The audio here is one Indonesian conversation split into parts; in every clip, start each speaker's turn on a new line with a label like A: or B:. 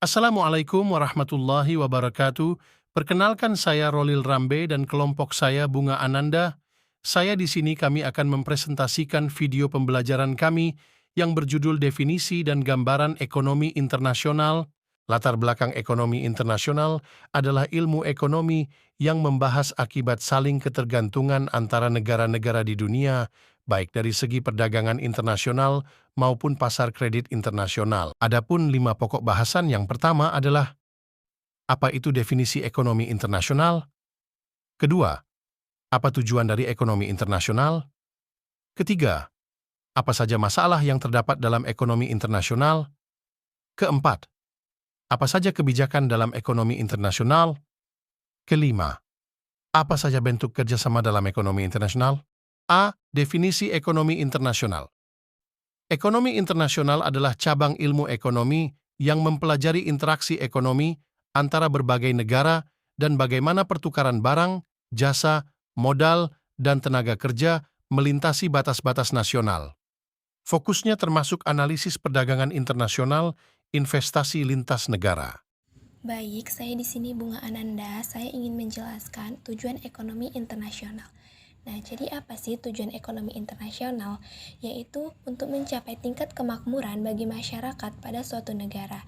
A: Assalamualaikum warahmatullahi wabarakatuh. Perkenalkan saya Rolil Rambe dan kelompok saya Bunga Ananda. Saya di sini kami akan mempresentasikan video pembelajaran kami yang berjudul Definisi dan Gambaran Ekonomi Internasional. Latar belakang ekonomi internasional adalah ilmu ekonomi yang membahas akibat saling ketergantungan antara negara-negara di dunia, baik dari segi perdagangan internasional maupun pasar kredit internasional. Adapun 5 pokok bahasan yang pertama adalah apa itu definisi ekonomi internasional? Kedua, apa tujuan dari ekonomi internasional? Ketiga, apa saja masalah yang terdapat dalam ekonomi internasional? Keempat, apa saja kebijakan dalam ekonomi internasional? Kelima, apa saja bentuk kerjasama dalam ekonomi internasional? A. Definisi ekonomi internasional. Ekonomi internasional adalah cabang ilmu ekonomi yang mempelajari interaksi ekonomi antara berbagai negara dan bagaimana pertukaran barang, jasa, modal, dan tenaga kerja melintasi batas-batas nasional. Fokusnya termasuk analisis perdagangan internasional, investasi lintas negara.
B: Baik, saya di sini Bunga Ananda. Saya ingin menjelaskan tujuan ekonomi internasional. Nah, jadi apa sih tujuan ekonomi internasional? Yaitu untuk mencapai tingkat kemakmuran bagi masyarakat pada suatu negara.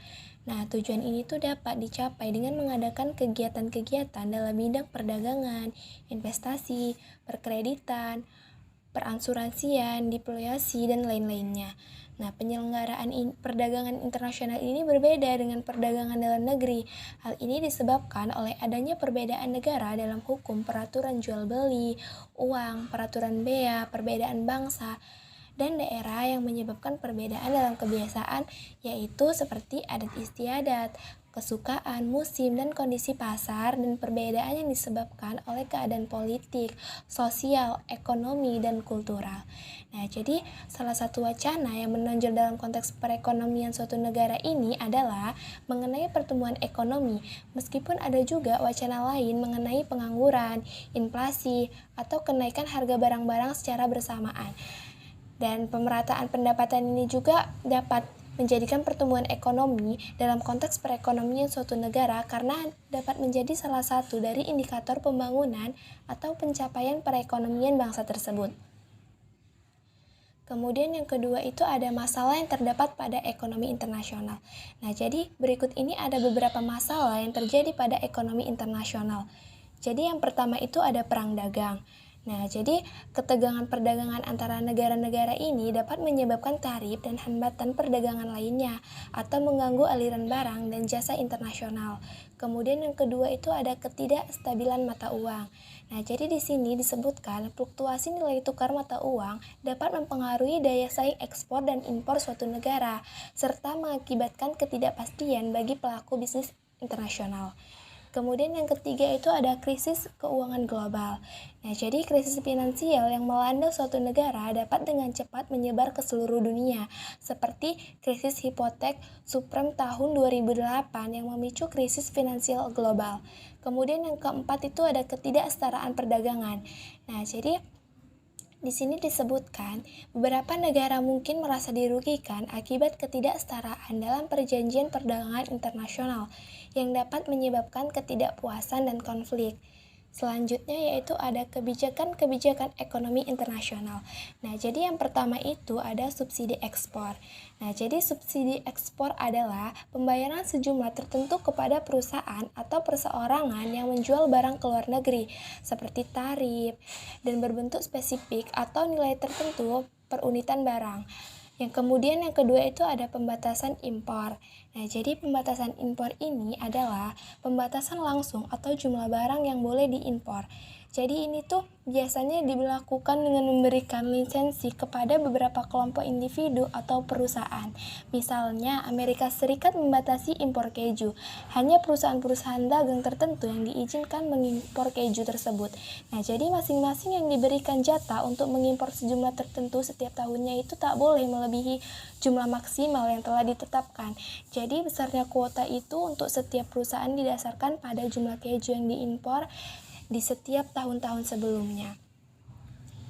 B: Nah, tujuan ini tuh dapat dicapai dengan mengadakan kegiatan-kegiatan dalam bidang perdagangan, investasi, perkreditan, peransuransian, diplomasi, dan lain-lainnya. Nah, penyelenggaraan perdagangan internasional ini berbeda dengan perdagangan dalam negeri. Hal ini disebabkan oleh adanya perbedaan negara dalam hukum, peraturan jual beli, uang, peraturan bea, perbedaan bangsa, dan daerah yang menyebabkan perbedaan dalam kebiasaan, yaitu seperti adat istiadat, kesukaan, musim, dan kondisi pasar, dan perbedaan yang disebabkan oleh keadaan politik, sosial, ekonomi, dan kultural. Nah, jadi salah satu wacana yang menonjol dalam konteks perekonomian suatu negara ini adalah mengenai pertumbuhan ekonomi, meskipun ada juga wacana lain mengenai pengangguran, inflasi, atau kenaikan harga barang-barang secara bersamaan. Dan pemerataan pendapatan ini juga dapat menjadikan pertumbuhan ekonomi dalam konteks perekonomian suatu negara karena dapat menjadi salah satu dari indikator pembangunan atau pencapaian perekonomian bangsa tersebut. Kemudian yang kedua itu ada masalah yang terdapat pada ekonomi internasional. Nah, jadi berikut ini ada beberapa masalah yang terjadi pada ekonomi internasional. Jadi yang pertama itu ada perang dagang. Nah, jadi ketegangan perdagangan antara negara-negara ini dapat menyebabkan tarif dan hambatan perdagangan lainnya atau mengganggu aliran barang dan jasa internasional. Kemudian yang kedua itu ada ketidakstabilan mata uang. Nah, jadi di sini disebutkan fluktuasi nilai tukar mata uang dapat mempengaruhi daya saing ekspor dan impor suatu negara serta mengakibatkan ketidakpastian bagi pelaku bisnis internasional. Kemudian yang ketiga itu ada krisis keuangan global. Nah, jadi krisis finansial yang melanda suatu negara dapat dengan cepat menyebar ke seluruh dunia, seperti krisis hipotek subprime tahun 2008 yang memicu krisis finansial global. Kemudian yang keempat itu ada ketidaksetaraan perdagangan. Nah, jadi di sini disebutkan, beberapa negara mungkin merasa dirugikan akibat ketidaksetaraan dalam perjanjian perdagangan internasional yang dapat menyebabkan ketidakpuasan dan konflik. Selanjutnya yaitu ada kebijakan-kebijakan ekonomi internasional. Nah, jadi yang pertama itu ada subsidi ekspor. Nah, jadi subsidi ekspor adalah pembayaran sejumlah tertentu kepada perusahaan atau perseorangan yang menjual barang ke luar negeri, seperti tarif, dan berbentuk spesifik atau nilai tertentu per unitan barang. Yang kemudian yang kedua itu ada pembatasan impor. Nah, jadi pembatasan impor ini adalah pembatasan langsung atau jumlah barang yang boleh diimpor. Jadi ini tuh biasanya dilakukan dengan memberikan lisensi kepada beberapa kelompok individu atau perusahaan. Misalnya Amerika Serikat membatasi impor keju. Hanya perusahaan-perusahaan dagang tertentu yang diizinkan mengimpor keju tersebut. Nah, jadi masing-masing yang diberikan jatah untuk mengimpor sejumlah tertentu setiap tahunnya itu tak boleh melebihi jumlah maksimal yang telah ditetapkan. Jadi besarnya kuota itu untuk setiap perusahaan didasarkan pada jumlah keju yang diimpor di setiap tahun-tahun sebelumnya.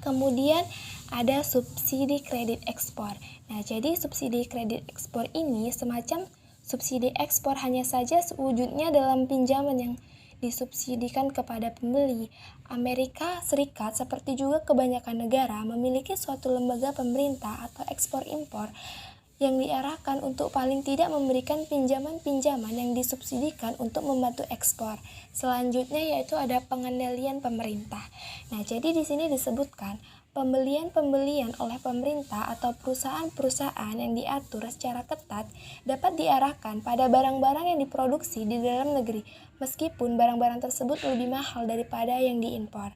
B: Kemudian ada subsidi kredit ekspor. Nah, jadi subsidi kredit ekspor ini semacam Subsidi ekspor hanya saja sewujudnya dalam pinjaman yang disubsidikan kepada pembeli. Amerika Serikat seperti juga kebanyakan negara memiliki suatu lembaga pemerintah atau ekspor-impor yang diarahkan untuk paling tidak memberikan pinjaman-pinjaman yang disubsidikan untuk membantu ekspor. Selanjutnya yaitu ada pengendalian pemerintah. Nah, jadi di sini disebutkan pembelian-pembelian oleh pemerintah atau perusahaan-perusahaan yang diatur secara ketat dapat diarahkan pada barang-barang yang diproduksi di dalam negeri, meskipun barang-barang tersebut lebih mahal daripada yang diimpor.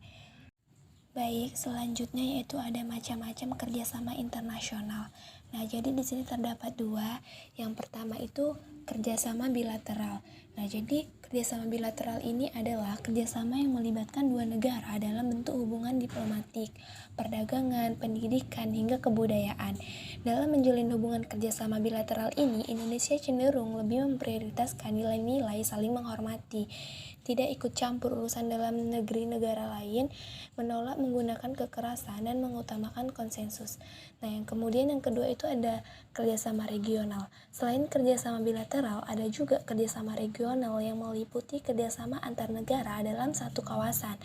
B: Baik, selanjutnya yaitu ada macam-macam kerjasama internasional. Nah, jadi di sini terdapat dua. Yang pertama itu kerjasama bilateral. Nah, jadi kerjasama bilateral ini adalah kerjasama yang melibatkan dua negara dalam bentuk hubungan diplomatik, perdagangan, pendidikan, hingga kebudayaan. Dalam menjalin hubungan kerjasama bilateral ini, Indonesia cenderung lebih memprioritaskan nilai-nilai saling menghormati, tidak ikut campur urusan dalam negeri negara lain, menolak menggunakan kekerasan, dan mengutamakan konsensus. Nah, yang kedua itu ada kerjasama regional. Selain kerjasama bilateral, ada juga kerjasama regional yang meliputi kerjasama antar negara dalam satu kawasan.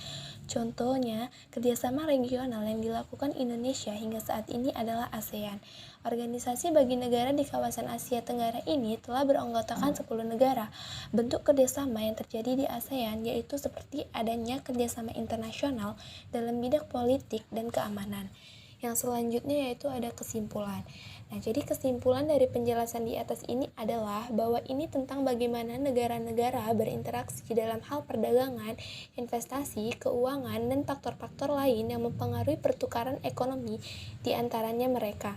B: Contohnya, kerjasama regional yang dilakukan Indonesia hingga saat ini adalah ASEAN. Organisasi bagi negara di kawasan Asia Tenggara ini telah beranggotakan 10 negara. Bentuk kerjasama yang terjadi di ASEAN yaitu seperti adanya kerjasama internasional dalam bidang politik dan keamanan. Yang selanjutnya yaitu ada kesimpulan. Nah, jadi kesimpulan dari penjelasan di atas ini adalah bahwa ini tentang bagaimana negara-negara berinteraksi dalam hal perdagangan, investasi, keuangan, dan faktor-faktor lain yang mempengaruhi pertukaran ekonomi di antaranya mereka.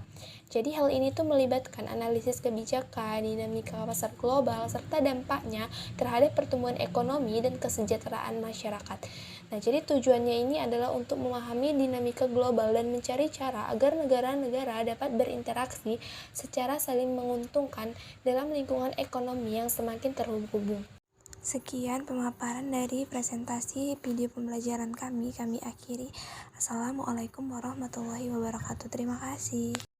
B: Jadi hal ini tuh melibatkan analisis kebijakan, dinamika pasar global, serta dampaknya terhadap pertumbuhan ekonomi dan kesejahteraan masyarakat. Nah, jadi tujuannya ini adalah untuk memahami dinamika global dan mencari cara agar negara-negara dapat berinteraksi secara saling menguntungkan dalam lingkungan ekonomi yang semakin terhubung. Sekian pemaparan dari presentasi video pembelajaran kami akhiri. Assalamualaikum warahmatullahi wabarakatuh. Terima kasih.